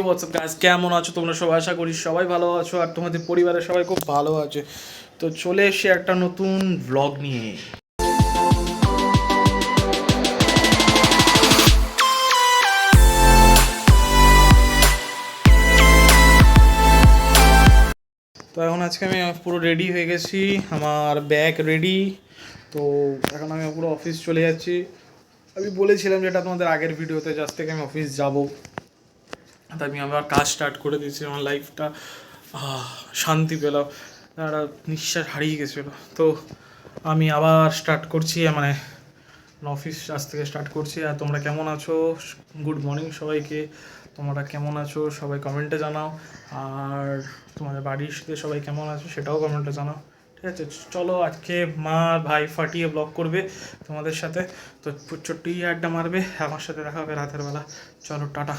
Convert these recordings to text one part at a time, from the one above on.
WhatsApp guys, কেমন আছো তোমরা সবাই? আশা করি সবাই ভালো আছো আর তোমাদের পরিবারের সবাই খুব ভালো আছে। তো চলে এসে একটা নতুন ব্লগ নিয়ে। তো এখন আজকে আমি পুরো রেডি হয়ে গেছি, আমার ব্যাগ রেডি। তো এখন আমি পুরো অফিস চলে যাচ্ছি। আমি বলেছিলাম যেটা তোমাদের আগের ভিডিওতে, আজ থেকে আমি অফিস যাব। তাই আমি আবার কাজ স্টার্ট করে দিয়েছি। আমার লাইফটা শান্তি পেলাম, একটা নিঃশ্বাস হারিয়ে গেছিলো। তো আমি আবার স্টার্ট করছি, মানে অফিস আজ থেকে স্টার্ট করছি। আর তোমরা কেমন আছো? গুড মর্নিং সবাইকে। তোমরা কেমন আছো সবাই কমেন্টে জানাও। আর তোমাদের বাড়ির সাথে সবাই কেমন আছো সেটাও কমেন্টে জানাও। ঠিক আছে, চলো আজকে মা ভাই ফাটিয়ে ব্লগ করবে তোমাদের সাথে। তো ছোট্ট আড্ডা মারবে, আমার সাথে দেখা হবে রাতের বেলা। চলো টাটা।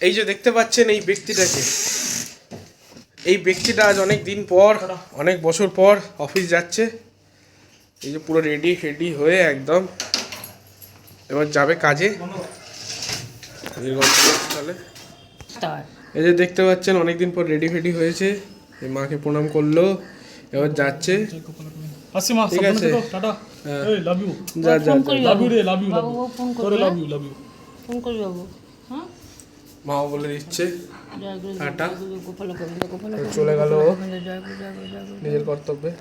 এই যে দেখতে পাচ্ছেন এই ব্যক্তিটাকে, এই ব্যক্তিটা আজ অনেক দিন পর, অনেক বছর পর অফিস যাচ্ছে। এই যে পুরো রেডি হয়ে একদম এবার যাবে কাজে। তাহলে এই যে দেখতে পাচ্ছেন অনেকদিন পর রেডি হয়েছে, এই মাকে প্রণাম করলো, এবার যাচ্ছে। ঠিক আছে, যা যা মাও বলে দিচ্ছে টাটা, চলে গেল নিজের কর্তব্যে।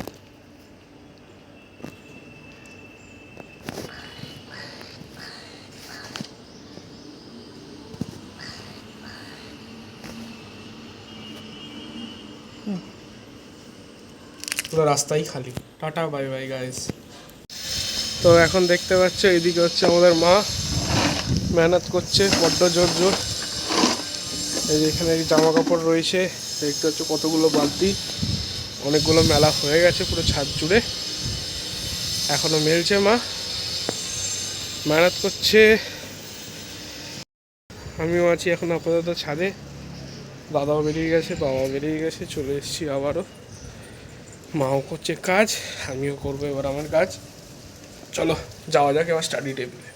পুরো রাস্তাই খালি। Tata, bye bye guys. তো এখন দেখতে পাচ্ছ এদিকে হচ্ছে আমাদের মা মেহনত করছে বড্ড জোর। এই যে এখানে জামা কাপড় রয়েছে, দেখতে হচ্ছে কতগুলো বালতি, অনেকগুলো মেলা হয়ে গেছে পুরো ছাদ জুড়ে, এখনো মেলছে। মা মেহনত করছে, আমিও আছি এখন আপাতত ছাদে। দাদাও বেরিয়ে গেছে, বাবাও বেরিয়ে গেছে, চলে এসেছি আবারও। মাও করছে কাজ, আমিও করবো এবার আমার কাজ। চলো যাওয়া যাক এবার স্টাডি টেবিলে,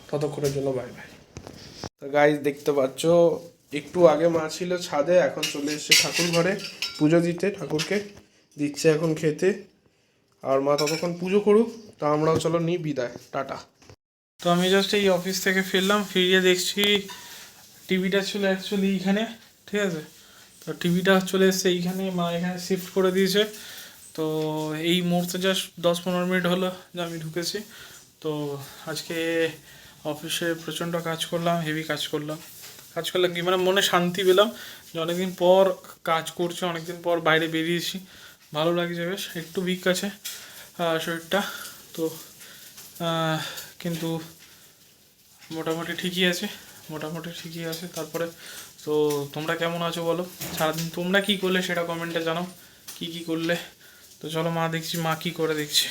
ততক্ষণের জন্য বাই বাই। তো গাইজ দেখতে পাচ্ছ একটু আগে মা ছিল ছাদে, এখন চলে এসছে ঠাকুর ঘরে পুজো দিতে, ঠাকুরকে দিচ্ছে এখন খেতে। আর মা ততক্ষণ পুজো করুক, তা আমরাও চলো নিই বিদায়, টাটা। তো আমি জাস্ট এই অফিস থেকে ফিরলাম, ফিরিয়ে দেখছি টিভিটা ছিল অ্যাকচুয়ালি এইখানে। ঠিক আছে, তো টিভিটা চলে এসছে এইখানে, মা এখানে শিফট করে দিয়েছে। তো এই মুহূর্তে জাস্ট 10-15 মিনিট হলো যে আমি ঢুকেছি। তো আজকে অফিসে প্রচণ্ড কাজ করলাম, হেভি কাজ করলাম কি মানে মনে শান্তি পেলাম যে অনেকদিন পর কাজ করছে, অনেকদিন পর বাইরে বেরিয়েছি, ভালো লাগছে বেশ। একটু উইক আছে শরীরটা, তো কিন্তু মোটামুটি ঠিকই আছে। তারপরে তো তোমরা কেমন আছো বলো? সারাদিন তোমরা কী করলে সেটা কমেন্টে জানাও, কী করলে। তো চলো মা কী করে দেখছি।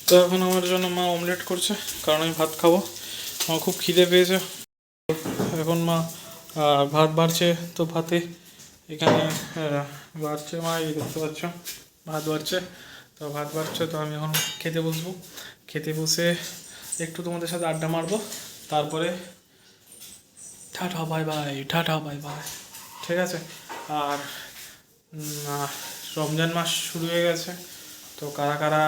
তো এখন আমার জন্য মা অমলেট করছে, কারণ আমি ভাত খাবো, আমার খুব খিদে পেয়েছে। এখন মা ভাত বাড়ছে, তো ভাতে এখানে বাড়ছে মা, এই দেখতে পাচ্ছ ভাত বাড়ছে। তো আমি এখন খেতে বসে একটু তোমাদের সাথে আড্ডা মারবো, তারপরে টাটা বাই বাই। ঠিক আছে। আর রমজান মাস শুরু হয়ে গেছে, তো কারা কারা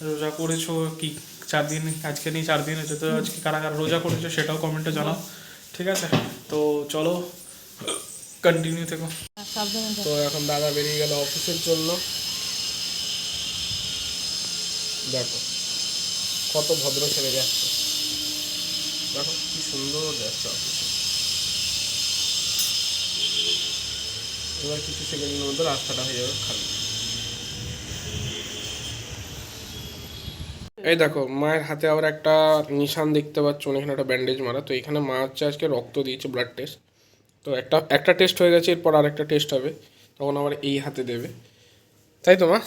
রোজা করেছো, কি 4 দিন আজকে নিয়ে 4 দিন হচ্ছে, তো আজকে কারা কারা রোজা করেছো সেটাও কমেন্টে জানাও। ঠিক আছে, তো চলো কন্টিনিউ থেকো। তো এখন দাদা বেরিয়ে গেল অফিসের জন্য। দেখো কত ভদ্র ছেলে যাচ্ছে, দেখো কি সুন্দর যাচ্ছে অফিসে। এবার কিছু সেকেন্ডের মধ্যে রাস্তাটা হয়ে যাবে খালি। এই দেখো মায়ের হাতে আবার একটা নিশান দেখতে পাচ্ছ, এখানে একটা ব্যান্ডেজ মারা। তো এখানে মা হচ্ছে আজকে রক্ত দিয়েছে, ব্লাড টেস্ট। তো একটা টেস্ট হয়ে গেছে, এরপর আর একটা টেস্ট হবে, তখন আবার এই হাতে দেবে, তাই তো মা?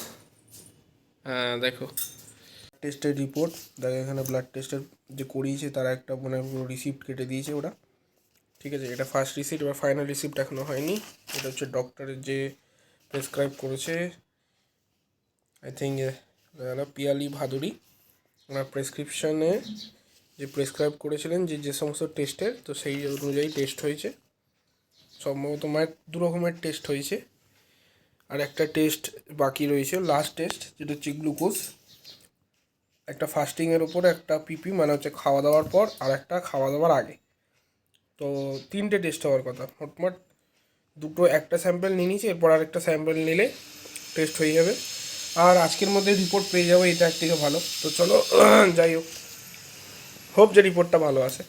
হ্যাঁ দেখো টেস্টের রিপোর্ট, দেখো এখানে ব্লাড টেস্টের যে করিয়েছে তারা একটা মানে রিসিপ্ট কেটে দিয়েছে ওরা। ঠিক আছে, এটা ফার্স্ট রিসিপ্ট, এবার ফাইনাল রিসিপ্ট এখনও হয়নি। এটা হচ্ছে ডক্টরের যে প্রেসক্রাইব করেছে, আই থিঙ্ক পিয়ালি ভাদুরী, ওনার প্রেসক্রিপশনে যে প্রেসক্রাইব করেছিলেন যে সমস্ত টেস্টের, তো সেই অনুযায়ী টেস্ট হয়েছে। সম্ভবত মায়ের 2 রকমের টেস্ট হয়েছে, আর একটা টেস্ট বাকি রয়েছে, লাস্ট টেস্ট, যেটা হচ্ছে গ্লুকোজ। একটা ফাস্টিংয়ের ওপরে, একটা পিপি মানে হচ্ছে খাওয়া দাওয়ার পর, আর একটা খাওয়া দাওয়ার আগে। তো 3টে টেস্ট হওয়ার কথা, মোটমাট একটা স্যাম্পেল নিয়ে নিয়েছি, এরপর আরেকটা স্যাম্পেল নিলে টেস্ট হয়ে যাবে। আর আজকের মধ্যে রিপোর্ট পেয়ে যাবো, এটা একদিকে ভালো। তো চলো যাই হোপ যে রিপোর্টটা ভালো আসে।